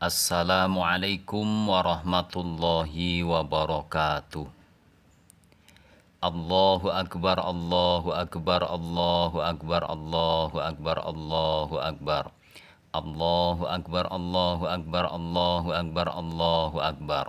Assalamualaikum warahmatullahi wabarakatuh. Allahu akbar, Allahu akbar, Allahu akbar, Allahu akbar, Allahu akbar. Allahu akbar, Allahu akbar, Allahu akbar, Allahu akbar.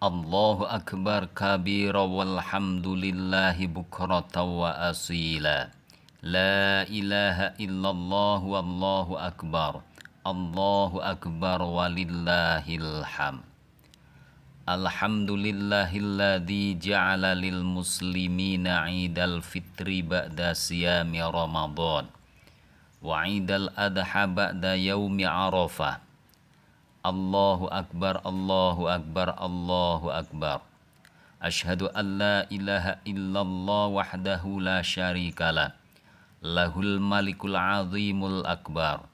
Allahu akbar kabira walhamdulillahi bukratan wa asila. La ilaha illallah wallahu akbar. Allahu akbar walillahil ham. Alhamdulillahilladzi ja'ala lil muslimina 'idal fitri ba'da siyami Ramadan wa 'idal adha ba'da yaumi Arafah. Allahu akbar, Allahu akbar, Allahu akbar. Asyhadu an la ilaha illallah wahdahu la syarikalah. Lahul malikul azimul akbar.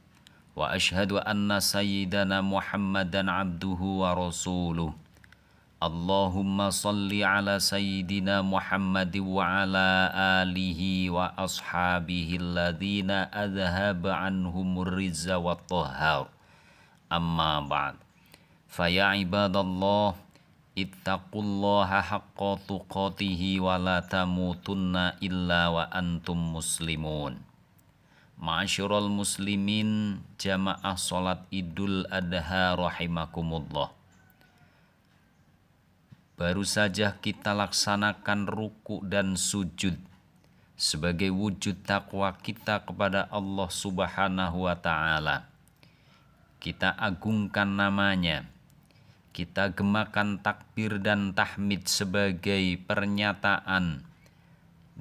Wa asyhadu anna sayyidana Muhammadan abduhu wa rasuluh. Allahumma salli ala sayyidina Muhammad wa ala alihi wa ashabihi alladhina adhaba anhumur rizza wa tahhar. Amma ba'd. Faya ibadallah, ittaqullaha haqqa tuqatihi wa la tamutunna illa wa antum muslimun. Ma'asyiral muslimin, jamaah salat Idul Adha rahimakumullah. Baru saja kita laksanakan ruku dan sujud sebagai wujud takwa kita kepada Allah Subhanahu wa ta'ala. Kita agungkan namanya. Kita gemakan takbir dan tahmid sebagai pernyataan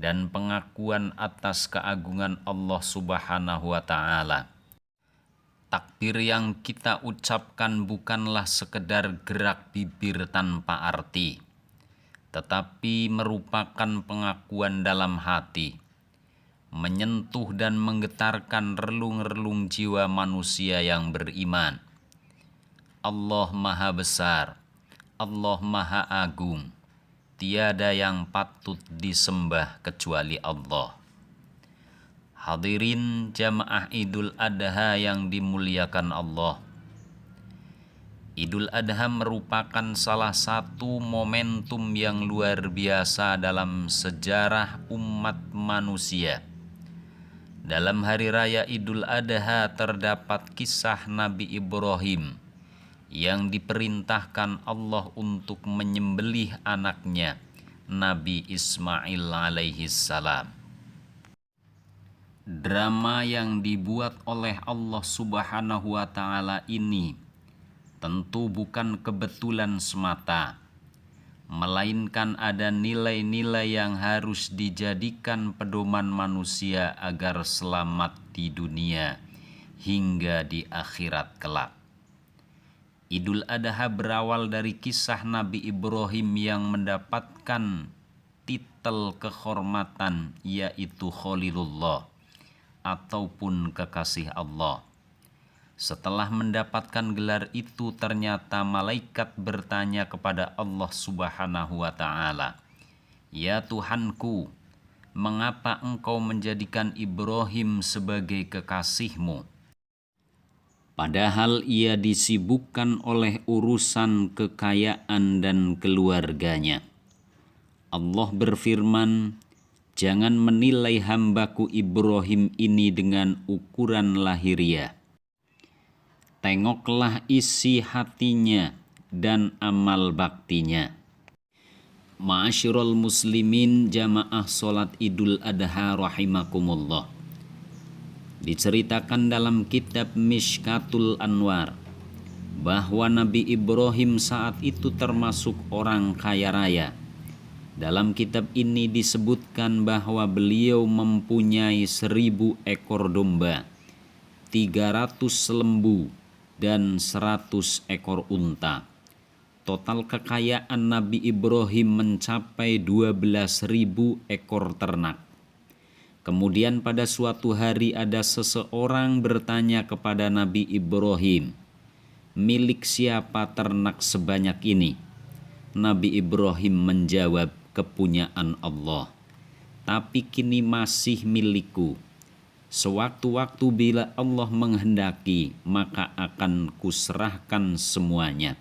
dan pengakuan atas keagungan Allah Subhanahu wa ta'ala. Takbir yang kita ucapkan bukanlah sekedar gerak bibir tanpa arti, tetapi merupakan pengakuan dalam hati, menyentuh dan menggetarkan relung-relung jiwa manusia yang beriman. Allah Maha Besar, Allah Maha Agung. Tiada yang patut disembah kecuali Allah. Hadirin jamaah Idul Adha yang dimuliakan Allah. Idul Adha merupakan salah satu momentum yang luar biasa dalam sejarah umat manusia. Dalam hari raya Idul Adha terdapat kisah Nabi Ibrahim yang diperintahkan Allah untuk menyembelih anaknya Nabi Ismail alaihi salam. Drama yang dibuat oleh Allah Subhanahu wa ta'ala ini tentu bukan kebetulan semata, melainkan ada nilai-nilai yang harus dijadikan pedoman manusia agar selamat di dunia hingga di akhirat kelak. Idul Adha berawal dari kisah Nabi Ibrahim yang mendapatkan titel kehormatan yaitu Khalilullah ataupun kekasih Allah. Setelah mendapatkan gelar itu ternyata malaikat bertanya kepada Allah Subhanahu wa ta'ala, "Ya Tuhanku, mengapa engkau menjadikan Ibrahim sebagai kekasihmu?" Padahal ia disibukkan oleh urusan kekayaan dan keluarganya. Allah berfirman, "Jangan menilai hambaku Ibrahim ini dengan ukuran lahiriah. Tengoklah isi hatinya dan amal baktinya." Ma'asyiral muslimin jamaah salat Idul Adha rahimakumullah. Diceritakan dalam kitab Mishkatul Anwar bahwa Nabi Ibrahim saat itu termasuk orang kaya raya. Dalam kitab ini disebutkan bahwa beliau mempunyai 1000 ekor domba, 300 lembu, dan 100 ekor unta. Total kekayaan Nabi Ibrahim mencapai 12.000 ekor ternak. Kemudian pada suatu hari ada seseorang bertanya kepada Nabi Ibrahim, "Milik siapa ternak sebanyak ini?" Nabi Ibrahim menjawab, "Kepunyaan Allah, tapi kini masih milikku. Sewaktu-waktu bila Allah menghendaki, maka akan kuserahkan semuanya.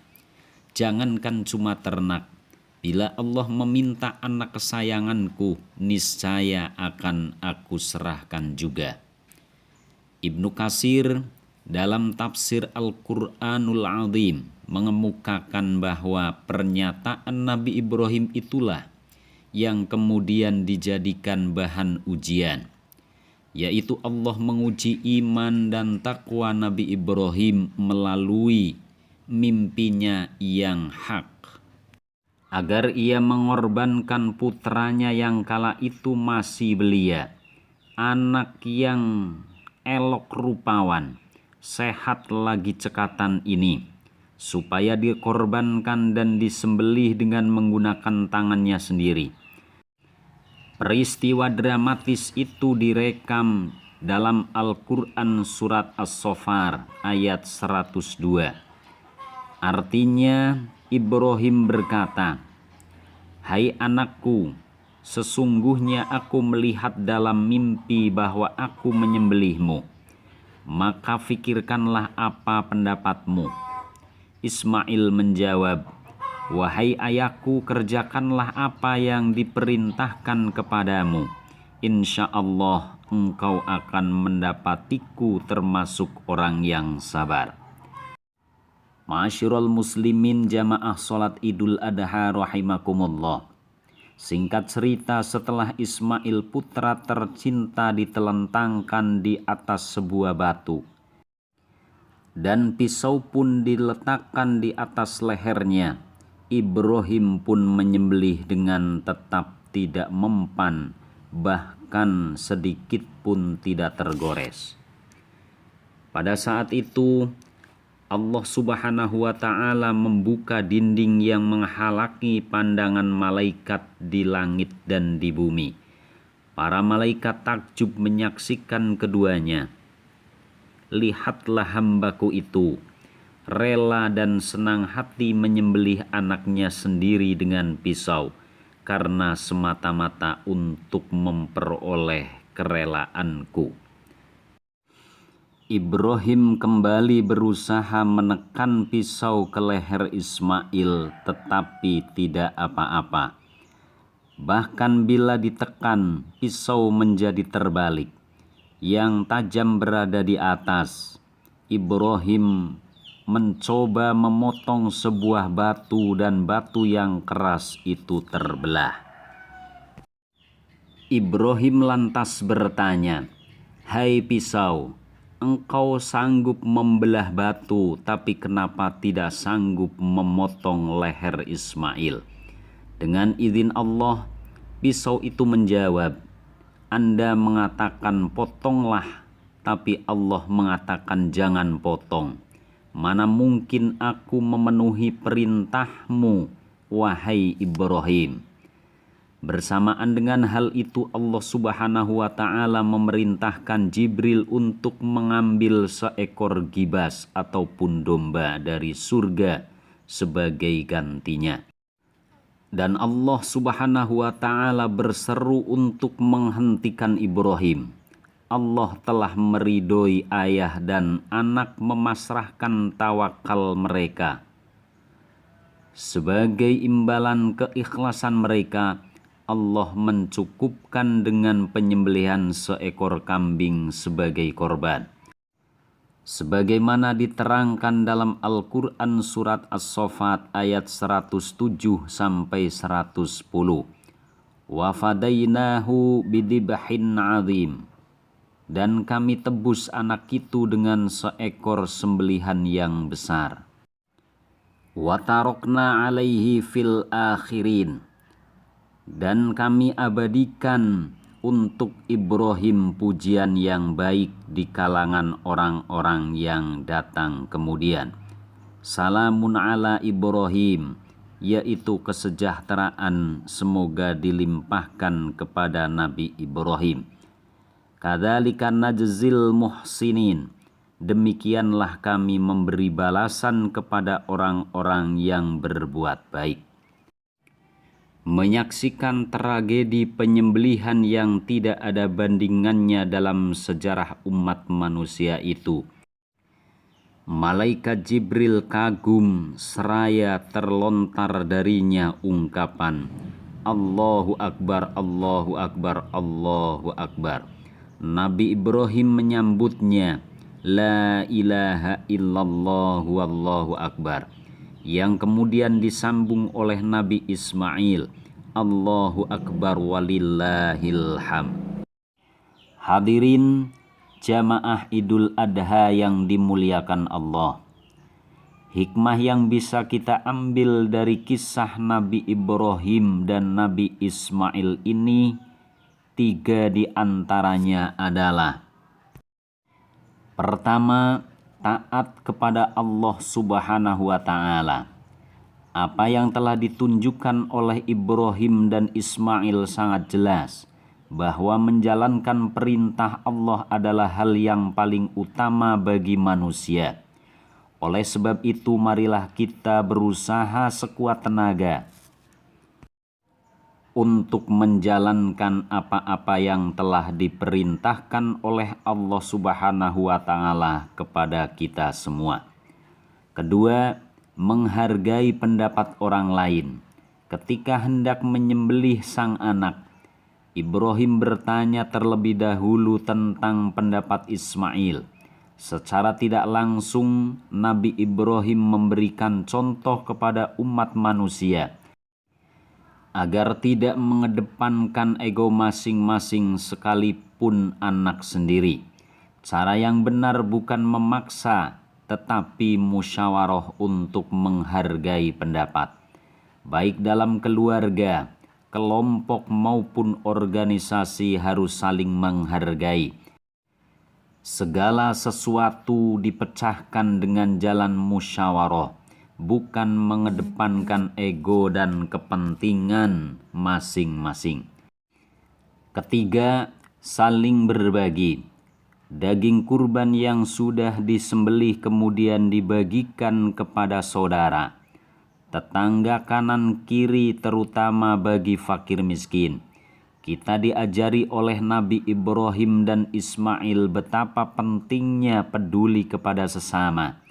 Jangankan cuma ternak, bila Allah meminta anak kesayanganku, niscaya akan aku serahkan juga. Ibnu Katsir dalam tafsir Al-Quranul Azim mengemukakan bahwa pernyataan Nabi Ibrahim itulah yang kemudian dijadikan bahan ujian, yaitu Allah menguji iman dan takwa Nabi Ibrahim melalui mimpinya yang hak, agar ia mengorbankan putranya yang kala itu masih belia, anak yang elok rupawan, sehat lagi cekatan ini, supaya dikorbankan dan disembelih dengan menggunakan tangannya sendiri. Peristiwa dramatis itu direkam dalam Al-Quran surat As-Sofar ayat 102. Artinya Ibrahim berkata, "Hai anakku, sesungguhnya aku melihat dalam mimpi bahwa aku menyembelihmu. Maka fikirkanlah apa pendapatmu." Ismail menjawab, "Wahai ayahku, kerjakanlah apa yang diperintahkan kepadamu. Insya Allah engkau akan mendapatiku termasuk orang yang sabar." Ma'asyiral muslimin jamaah sholat Idul Adha rahimakumullah. Singkat cerita, setelah Ismail putra tercinta ditelentangkan di atas sebuah batu dan pisau pun diletakkan di atas lehernya, Ibrahim pun menyembelih dengan tetap tidak mempan, bahkan sedikit pun tidak tergores. Pada saat itu Allah Subhanahu wa ta'ala membuka dinding yang menghalangi pandangan malaikat di langit dan di bumi. Para malaikat takjub menyaksikan keduanya. "Lihatlah hambaku itu, rela dan senang hati menyembelih anaknya sendiri dengan pisau, karena semata-mata untuk memperoleh kerelaanku." Ibrahim kembali berusaha menekan pisau ke leher Ismail, tetapi tidak apa-apa. Bahkan bila ditekan, pisau menjadi terbalik. Yang tajam berada di atas. Ibrahim mencoba memotong sebuah batu dan batu yang keras itu terbelah. Ibrahim lantas bertanya, "Hai pisau, engkau sanggup membelah batu, tapi kenapa tidak sanggup memotong leher Ismail?" Dengan izin Allah, pisau itu menjawab, "Anda mengatakan potonglah, tapi Allah mengatakan jangan potong. Mana mungkin aku memenuhi perintahmu, wahai Ibrahim." Bersamaan dengan hal itu, Allah Subhanahu wa ta'ala memerintahkan Jibril untuk mengambil seekor gibas ataupun domba dari surga sebagai gantinya. Dan Allah Subhanahu wa ta'ala berseru untuk menghentikan Ibrahim. Allah telah meridhoi ayah dan anak memasrahkan tawakal mereka. Sebagai imbalan keikhlasan mereka, Allah mencukupkan dengan penyembelihan seekor kambing sebagai korban. Sebagaimana diterangkan dalam Al-Quran surat As-Saffat ayat 107 sampai 110. "Wa fadainahu bidibhin azim." Dan kami tebus anak itu dengan seekor sembelihan yang besar. "Wa tarokna alaihi fil akhirin." Dan kami abadikan untuk Ibrahim pujian yang baik di kalangan orang-orang yang datang kemudian. "Salamun ala Ibrahim," yaitu kesejahteraan semoga dilimpahkan kepada Nabi Ibrahim. "Kadzalika najzil muhsinin." Demikianlah kami memberi balasan kepada orang-orang yang berbuat baik. menyaksikan tragedi penyembelihan yang tidak ada bandingannya dalam sejarah umat manusia itu. Malaikat Jibril kagum seraya terlontar darinya ungkapan, Allahu Akbar, Allahu Akbar, Allahu Akbar. Nabi Ibrahim menyambutnya, La ilaha illallah wallahu akbar. Yang kemudian disambung oleh Nabi Ismail, Allahu Akbar walillahil hamd. Hadirin jamaah Idul Adha yang dimuliakan Allah. Hikmah yang bisa kita ambil dari kisah Nabi Ibrahim dan Nabi Ismail ini, 3 di antaranya adalah: pertama, taat kepada Allah Subhanahu wa Ta'ala. Apa yang telah ditunjukkan oleh Ibrahim dan Ismail sangat jelas bahwa menjalankan perintah Allah adalah hal yang paling utama bagi manusia. Oleh sebab itu, marilah kita berusaha sekuat tenaga untuk menjalankan apa-apa yang telah diperintahkan oleh Allah Subhanahu wa Ta'ala kepada kita semua. Kedua, menghargai pendapat orang lain. Ketika hendak menyembelih sang anak, Ibrahim bertanya terlebih dahulu tentang pendapat Ismail. Secara tidak langsung, Nabi Ibrahim memberikan contoh kepada umat manusia agar tidak mengedepankan ego masing-masing sekalipun anak sendiri. Cara yang benar bukan memaksa, tetapi musyawarah untuk menghargai pendapat. Baik dalam keluarga, kelompok maupun organisasi harus saling menghargai. Segala sesuatu dipecahkan dengan jalan musyawarah, bukan mengedepankan ego dan kepentingan masing-masing. Ketiga, saling berbagi. Daging kurban yang sudah disembelih kemudian dibagikan kepada saudara, tetangga kanan kiri, terutama bagi fakir miskin. Kita diajari oleh Nabi Ibrahim dan Ismail betapa pentingnya peduli kepada sesama.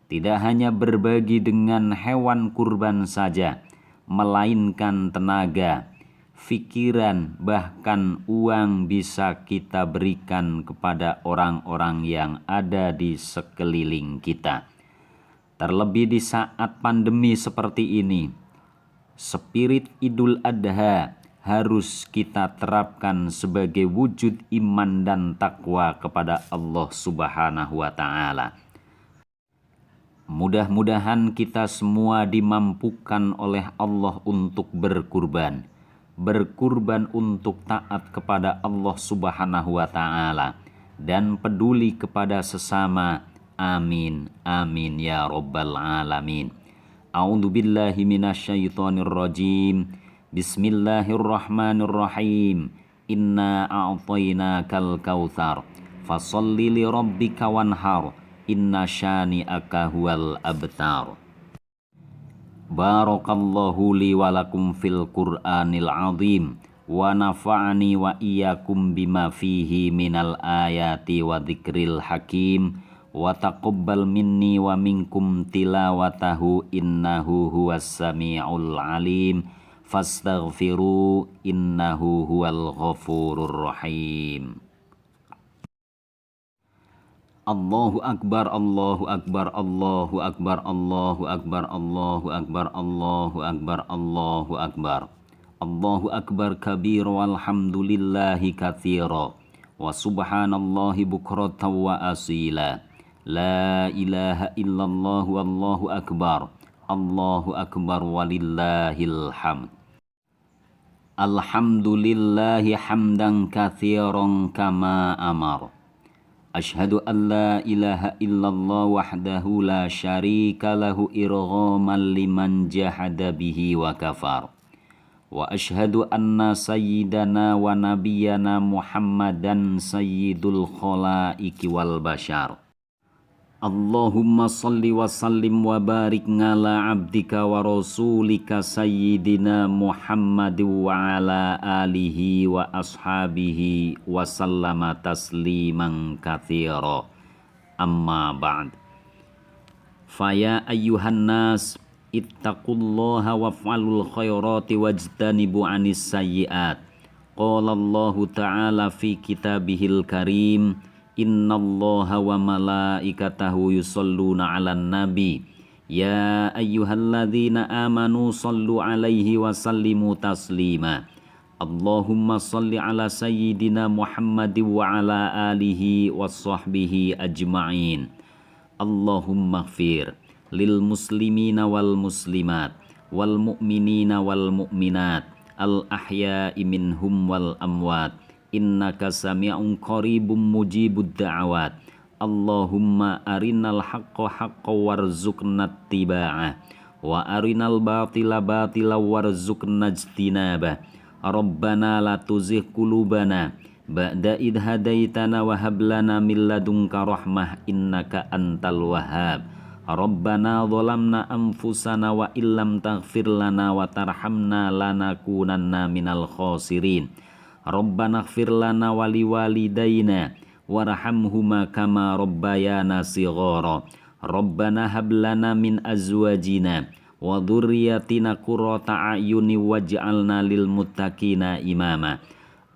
Tidak hanya berbagi dengan hewan kurban saja, melainkan tenaga, pikiran, bahkan uang bisa kita berikan kepada orang-orang yang ada di sekeliling kita. Terlebih di saat pandemi seperti ini, spirit Idul Adha harus kita terapkan sebagai wujud iman dan takwa kepada Allah Subhanahu wa Ta'ala. Mudah-mudahan kita semua dimampukan oleh Allah untuk berkurban untuk taat kepada Allah Subhanahu wa Ta'ala dan peduli kepada sesama. Amin, amin ya rabbal alamin. A'udzu billahi minasyaitonir rajim. Bismillahirrahmanirrahim. Inna a'tainakal kautsar fasholli li rabbika wanhar. Inna syani'aka huwal abtar. Barakallahu li walakum fil Qur'anil azim wa nafa'ani wa iyyakum bima fihi minal ayati wa dzikril hakim wa taqabbal minni wa minkum tilawatahu innahu huwas samiul alim fastaghfiru innahu huwal ghafurur rahim. Allahu Akbar, Allahu Akbar, Allahu Akbar, Allahu Akbar, Allahu Akbar, Allahu Akbar, Allahu Akbar. Allahu Akbar kabir walhamdulillahi katsira wa subhanallahi bukratan wa asila. La ilaha illallah wallahu akbar. Allahu Akbar walillahil hamd. Alhamdulillahi hamdan katsiran kama amar. Ashhadu an la ilaha illallah wahdahu la syarika lahu irghaman liman jahada bihi wa kafar. Wa ashhadu anna sayyidana wa nabiyyana Muhammadan sayyidul khalaiki wal bashar. Allahumma salli wa sallim wa barik ala abdika wa rasulika sayyidina Muhammad wa ala alihi wa ashabihi wa sallama tasliman katsira. Amma ba'd. Faya ayyuhan nas ittaqullaha waf'alul khairati wajtanibu anis sayyiat. Qala Allahu ta'ala fi kitabihil karim, innallaha wa malaikatahu yusholluna 'alan nabi ya ayyuhalladzina amanu shallu 'alaihi wa sallimu taslima. Allahumma shalli 'ala sayyidina Muhammad wa 'ala alihi wassahbihi ajma'in. Allahumma ighfir lil muslimina wal muslimat wal mu'minina wal mu'minat al ahya'i minhum wal amwat innaka sami'un qaribum mujibud da'awat. Allahumma arinal haqqa haqqa warzuqna ittiba'ah wa arinal batila batila warzuqna ijtinabah. Rabbana la tuzigh qulubana ba'da idh hadaitana wa hab lana min ladunka rahmah innaka antal wahhab. Rabbana zalamna anfusana wa illam taghfir lana wa tarhamna lanakunanna minal khasirin. Rabbana ighfir lana wa liwalidayna warhamhuma kama rabbayana shighara. Rabbana hab lana min azwajina wa dhurriyyatina qurrata a'yuni waj'alna lil muttaqina imama.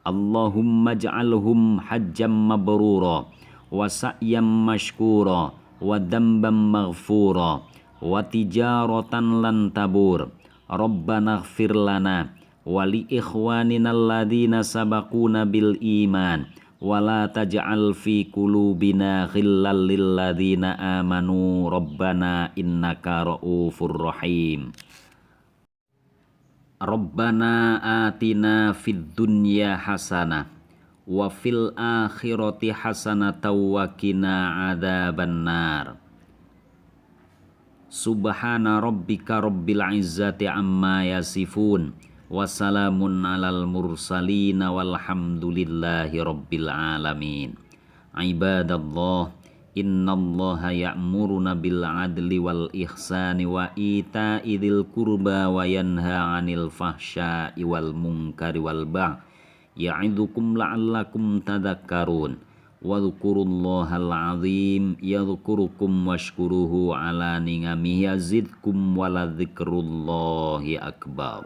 Allahumma ij'alhum hajjam mabrura wa sa'yam mashkura wa damban maghfura wa tijaratan lan tabur. Rabbana ighfir lana wali ikhwanina alladzina sabaquna bil iman wala taj'al fi qulubina ghillal lil ladzina amanu rabbana innaka raufur rahim. Rabbana atina fid dunya hasanah wa fil akhirati hasanatan wa qina adzabannar. Subhana rabbika rabbil izzati amma yasifun wa salamun alal mursalin walhamdulillahi rabbil alamin. Ibadallah, innallaha ya'muruna bil adli wal ihsani wa ita'i dzil qurba wa yanha 'anil fahsya'i wal munkari wal baghi ya'idukum la'allakum tadhakkarun. Wadhkurullahal azim yadhkurukum washkuruhu ala ni'amihi yazidkum wa la dzikrullahi akbar.